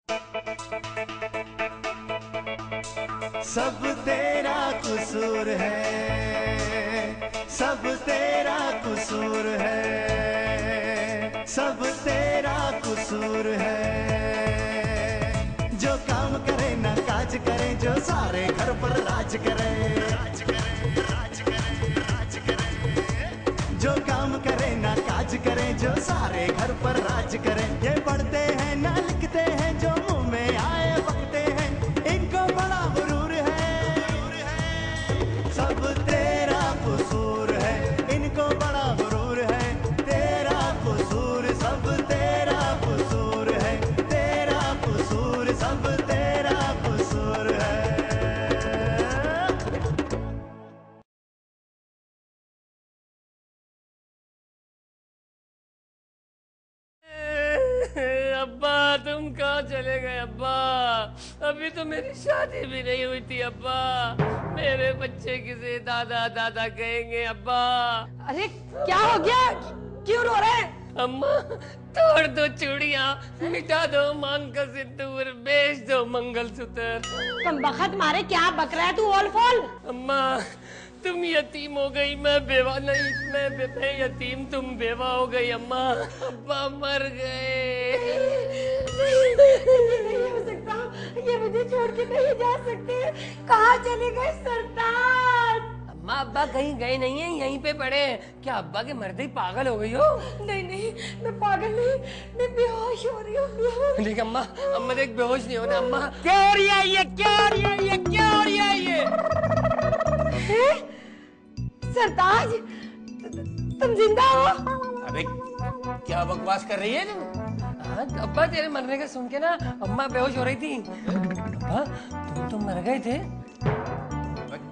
सब तेरा कसूर है, सब तेरा कसूर है, सब तेरा कसूर है। जो काम करे ना काज करे, जो सारे घर पर राज करे, राज करे, राज करे, राज करे। जो काम करे ना काज करे, जो सारे घर पर राज करे। ये पढ़ते हैं ना लिखते हैं, जो मुंह में आए बकते हैं, इनको बड़ा गुरूर है। सब तेरा कसूर है, इनको बड़ा गुरूर है। तेरा कसूर, सब तेरा कसूर है, तेरा कसूर, सब तेरा कसूर है। अब्बा तुम कहाँ चले गए अब्बा? अभी तो मेरी शादी भी नहीं हुई थी अब्बा। मेरे बच्चे किसे दादा दादा कहेंगे अब्बा? अरे क्या हो गया, क्यों रो रहे हैं? अम्मा तोड़ दो चूड़ियाँ, मिटा दो मांग का सिंदूर, बेच दो मंगलसूत्र। तुम बखत मारे क्या बक रहा है तू ओल फोल? अम्मा तुम यतीम हो गई, मैं बेवा नहीं, मैं यतीम, तुम बेवा हो गई अम्मा। अब्बा मर गए। नहीं हो सकता, ये मुझे छोड़ के नहीं जा सकते। कहाँ चले गए सरताज? अम्मा अब्बा कहीं गए नहीं है, यहीं पे पड़े हैं। क्या अब्बा के मरते ही पागल हो गई हो? नहीं नहीं, मैं पागल नहीं, मैं बेहोश हो रही हूँ, बेहोश। देख अम्मा, अम्मा देख बेहोश नहीं होना अम्मा। क्या हो रही है ये, क्या हो रही है ये, क्या हो रही है ये? सरताज तुम जिंदा हो? अबे क्या बकवास कर रही है तुम? हाँ अब्बा तेरे मरने का सुन के ना अम्मा बेहोश हो रही थी। अब्बा तुम तो मर गए थे।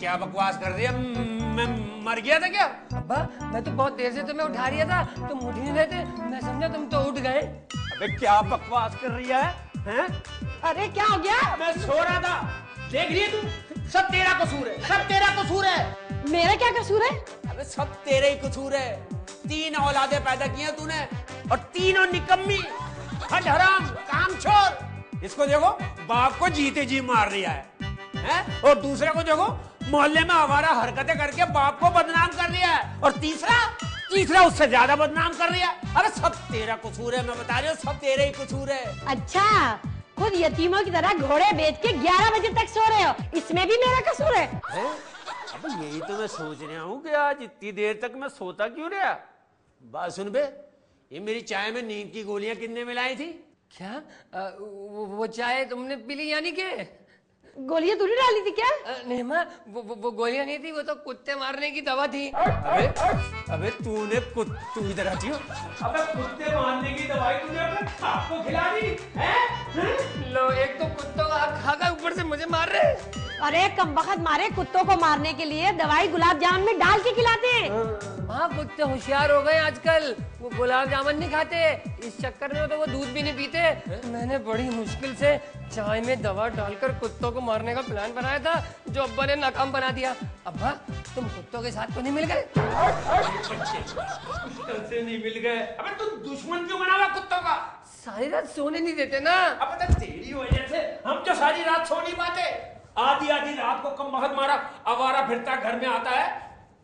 क्या बकवास कर रही है? मैं मर गया था क्या? अब्बा मैं तो बहुत देर से तुम्हें उठा रहा था, तुम उठ ही नहीं रहे थे, मैं समझा तुम तो उठ गए। अबे क्या बकवास कर रही है? हैं? अरे क्या हो गया? मैं सो रहा था, देख रही है तुम? सब तेरा कसूर है, सब तेरा कसूर है। मेरा क्या कसूर है? अबे सब तेरे ही कसूर है। 3 औलादे पैदा की हैं तूने, और तीनों निकम्मी, हद हराम, कामचोर। इसको देखो बाप को जीते जी मार दिया है? और दूसरे को देखो मोहल्ले में आवारा हरकतें करके बाप को बदनाम कर दिया है, और तीसरा उससे ज्यादा बदनाम कर दिया। अरे सब तेरा कसूर है, मैं बता रही हूँ, सब तेरे ही कसूर है। अच्छा खुद यतीमों की तरह घोड़े बेच के 11 बजे तक सो रहे हो, इसमें भी मेरा कसूर है? अब यही तो मैं सोच रहा हूँ कि आज इतनी देर तक मैं सोता क्यों रहा। बात सुन बे, ये मेरी चाय में नींद की गोलियां कितने मिलाई थी? क्या वो चाय तुमने पी ली यानी के? गोलियां तूने डाली थी क्या? नहीं माँ, वो गोलियां नहीं थी, वो तो कुत्ते मारने की दवा थी। अबे तूने तू इधर आती हो? अबे कुत्ते मारने की दवाई तूने अपने बाप को खिला दी है? लो एक तो कुत्तों का खाकर ऊपर से मुझे मार रहे। अरे कम बखत मारे, कुत्तों को मारने के लिए दवाई गुलाब जामुन में डाल के खिलाते हैं। हाँ कुत्ते होशियार हो गए आजकल, वो गुलाब जामुन नहीं खाते, इस चक्कर में तो वो दूध भी नहीं पीते। मैंने बड़ी मुश्किल से चाय में दवा डालकर कुत्तों को मारने का प्लान बनाया था, जो अब्बा ने नाकाम बना दिया। अब्बा तुम कुत्तों के साथ तो नहीं मिल गए? से नहीं मिल गए? अबे तू दुश्मन क्यों बना हुआ कुत्तों का? सारी रात सोने नहीं देते ना। अब तो तेरी वजह से हम जो सारी रात सो नहीं पाते। आधी रात को कम वक्त मारा आवारा फिरता घर में आता है,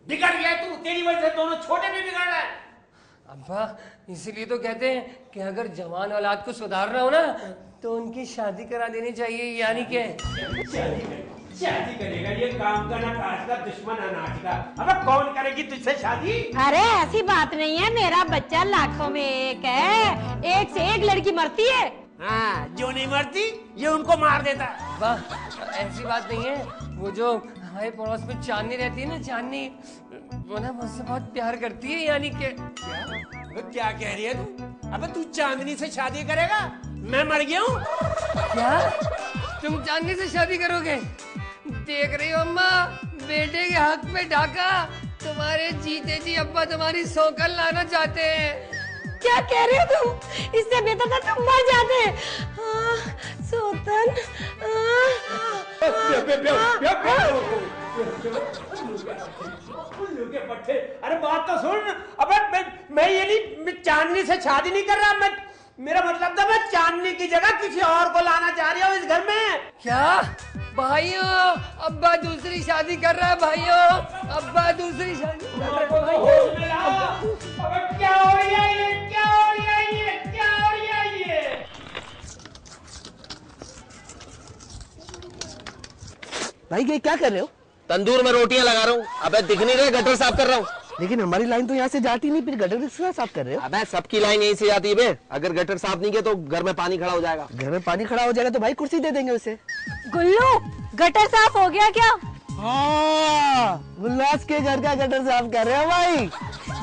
बिगड़ गया तू, तेरी वजह से दोनों छोटे भी बिगड़ रहे हैं। अब्बा इसीलिए तो कहते हैं कि अगर जवान औलाद को सुधारना हो ना तो उनकी शादी करा देनी चाहिए, यानी के शादी करेगा ये काम का ना काज का, दुश्मन अनाज का। अब कौन करेगी तुझसे शादी? अरे ऐसी बात नहीं है, मेरा बच्चा लाखों में एक है, एक से एक लड़की मरती है। हाँ जो नहीं मरती ये उनको मार देता। वाह ऐसी बात नहीं है, वो जो हमारे पड़ोस में चांदनी रहती है ना, चांदनी, वो ना मुझसे बहुत प्यार करती है, यानी के। क्या कह रही है तू? अबे तू चांदनी से शादी करेगा? मैं मर गया हूँ क्या? तुम चांदनी से शादी करोगे? देख रही हो अम्मा, बेटे के हक पे डाका, तुम्हारे जीते जी अब्बा तुम्हारी सौकल लाना चाहते हैं। क्या कह रहे हो तुम? इससे बेहतर था तुम मर जाते। सोतन अरे बात तो सुन। अबे मैं ये नहीं, मैं चांदनी से शादी नहीं कर रहा, मेरा मतलब था मैं चांदनी की जगह किसी और को लाना चाह रही हूँ इस घर में। क्या भाइयों, अब्बा दूसरी शादी कर रहा है भाइयों, अब्बा दूसरी शादी कर रहा है भाइयों। अबे क्या हो रही है ये, क्या हो रही है ये, क्या हो रही है ये? भाई ये क्या कर रहे हो? तंदूर में रोटियां लगा रहा हूँ। अबे दिख नहीं रहे, गटर साफ कर रहा हूँ। लेकिन हमारी लाइन तो यहाँ से जाती नहीं, फिर गटर किसका साफ कर रहे हो? अबे सबकी लाइन यहीं से जाती है बे। अगर गटर साफ नहीं किया तो घर में पानी खड़ा हो जाएगा। घर में पानी खड़ा हो जाएगा तो भाई कुर्सी दे देंगे उसे। गुल्लू, गटर साफ हो गया क्या? हाँ, उल्लास के घर का गटर साफ कर रहे हो भाई।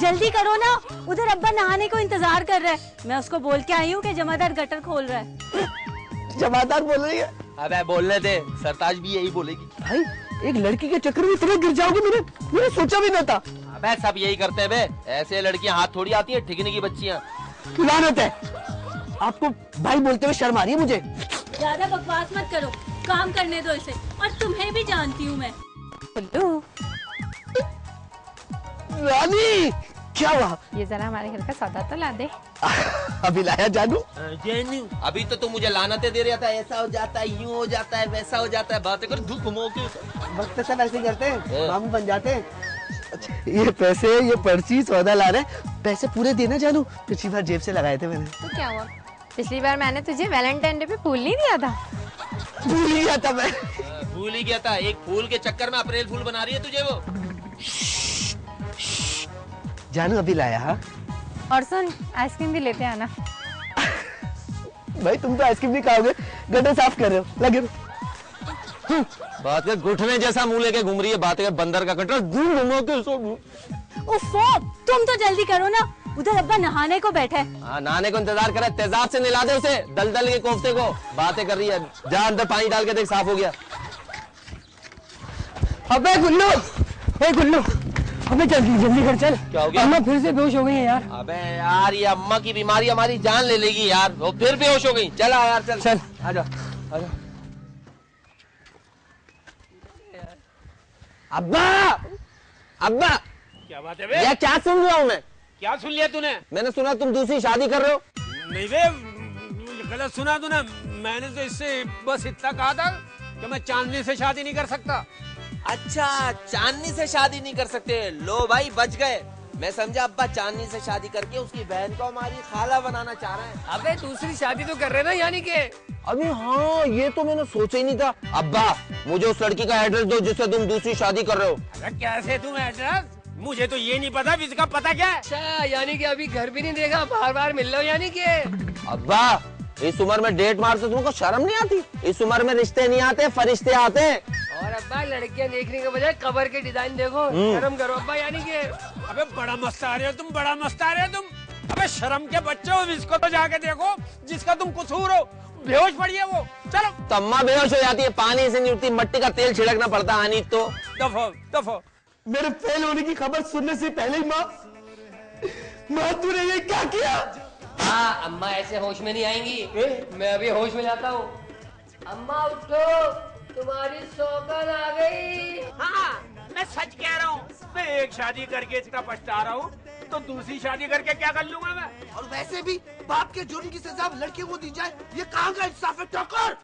जल्दी करो ना, उधर अब्बा नहाने को इंतजार कर रहे हैं। मैं उसको बोल के आई हूँ कि जमादार गटर खोल रहा है। जमादार बोल रही है? अबे बोलने दे, सरताज भी यही बोलेगी। भाई एक लड़की के चक्कर में इतना गिर जाओगे, मैंने सोचा भी न था। अबे सब यही करते हैं बे। ऐसे लड़कियां हाथ थोड़ी आती है ठिकने की बच्चियां। लानत है आपको, भाई बोलते हुए शर्म आ रही है मुझे। ज्यादा बकवास मत करो, काम करने दो इसे। और तुम्हें भी जानती हूँ मैं। रानी क्या हुआ? ये जरा हमारे घर का सौदा तो ला दे। अभी लाया जानू। अभी तो तू मुझे लानतें दे रहा था, ऐसा हो जाता है, यूं हो जाता है, वैसा हो जाता है, बातें कर धूप घुमो के। वक्त सब ऐसे करते हैं, मामू बन जाते हैं। अच्छा, ये पैसे, ये पर्ची, सौदा ला रहे, पैसे पूरे देना जानू। पिछली बार जेब से लगाए थे मैंने। तो क्या हुआ, पिछली बार मैंने तुझे वैलेंटाइन डे पे फूल नहीं दिया था? भूल ही गया था मैं। भूल ही गया था। एक फूल के चक्कर में अप्रैल फूल बना रही है तुझे वो। जानू अभी लाया। हाँ और सुन, आइसक्रीम भी लेते आना। भाई तुम तो आइसक्रीम नहीं खाओगे, गटर साफ कर रहे हो, लगे रहो। बात कर घुटने जैसा मुंह लेके घूम रही है, बात कर बंदर का कटर घूम घुमो के सब। उफ़ो, तुम तो जल्दी करो ना, उधर अब्बा नहाने को बैठे। हाँ, नहाने को इंतजार करे, तेजाब से नहला दे उसे, दलदल के कोफ्ते को। बातें कर रही है, जा अंदर पानी डाल के देख, साफ हो गया। अबे गुल्लू, ए गुल्लू, अबे जल्दी जल्दी कर चल। क्या हो गया? अम्मा फिर से बेहोश हो गई है यार। अबे यार ये अम्मा की बीमारी हमारी जान ले लेगी यार, वो फिर बेहोश हो गई। चला यार, चल चल आजा आजा। अब्बा अब्बा, क्या बात है बे? ये क्या सुन रहा हूँ मैं? क्या सुन लिया तूने? मैंने सुना तुम दूसरी शादी कर रहे हो। नहीं बे, गलत सुना तूने। मैंने तो इससे बस इतना कहा था कि मैं चांदनी से शादी नहीं कर सकता। अच्छा, चांदनी से शादी नहीं कर सकते। लो भाई बच गए। मैं समझा अब्बा चांदनी से शादी करके उसकी बहन को हमारी खाला बनाना चाह रहे हैं। अबे दूसरी शादी तो कर रहे ना, यानी के। अभी हाँ, ये तो मैंने सोचा ही नहीं था। अब्बा मुझे उस लड़की का एड्रेस दो जिससे तुम दूसरी शादी कर रहे हो। अरे कैसे तुम एड्रेस? मुझे तो ये नहीं पता, इसका पता क्या है? अच्छा, यानी कि अभी घर भी नहीं देगा, बार बार मिल लो, यानी के। अब्बा इस उम्र में डेट मारते तुमको शर्म नहीं आती? इस उम्र में रिश्ते नहीं आते, फरिश्ते आते हैं। और अब्बा लड़कियां देखने के बजाय कबर के डिजाइन देखो, शर्म करो अब्बा, यानी के। अबे बड़ा मस्त आ रहे हो तुम, बड़ा मस्त आ रहे हो तुम। अबे शर्म के बच्चे हो, इसको तो जाके देखो जिसका तुम कसूर हो। बेहोश पड़ी है वो। चलो। तम्मा बेहोश हो जाती है, पानी से नहीं उठती, मट्टी का तेल छिड़कना पड़ता है। हानि तो दफो दफो। मेरे फेल होने की खबर सुनने से पहले ही माँ तूने ये क्या किया? हाँ, अम्मा ऐसे होश में नहीं आएंगी, मैं अभी होश में जाता हूँ। अम्मा उठो, तुम्हारी सौगन आ गई। हाँ, मैं सच कह रहा हूँ। मैं एक शादी करके इतना पछता रहा हूँ, तो दूसरी शादी करके क्या कर लूंगा मैं? और वैसे भी बाप के जुर्म की सजा लड़के को दी जाए, ये कहाँ का इंसाफ है ठोकर?